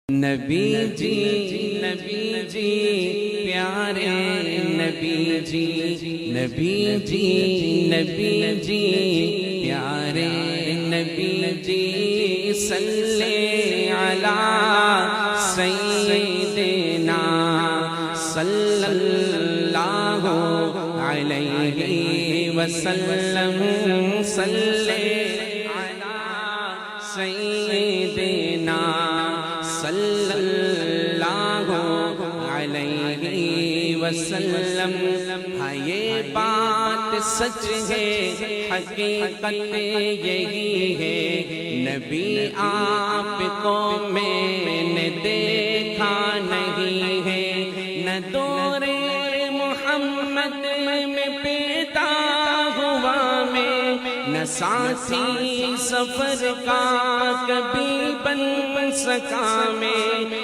نبی جی پیارے نبی جی پیارے نبی جی صلی علی سیدنا صلی اللہ علیہ وسلم صلی علی سیدنا صلی اللہ علیہ وسلم۔ ہاں یہ بات سچ ہے، حقیقت یہی ہے، نبی آپ کو میں نے دیکھا نہیں ہے، نہ دور محمد میں پیدا ہوا میں، نہ ساتھی سفر کا کبھی بن سکا میں،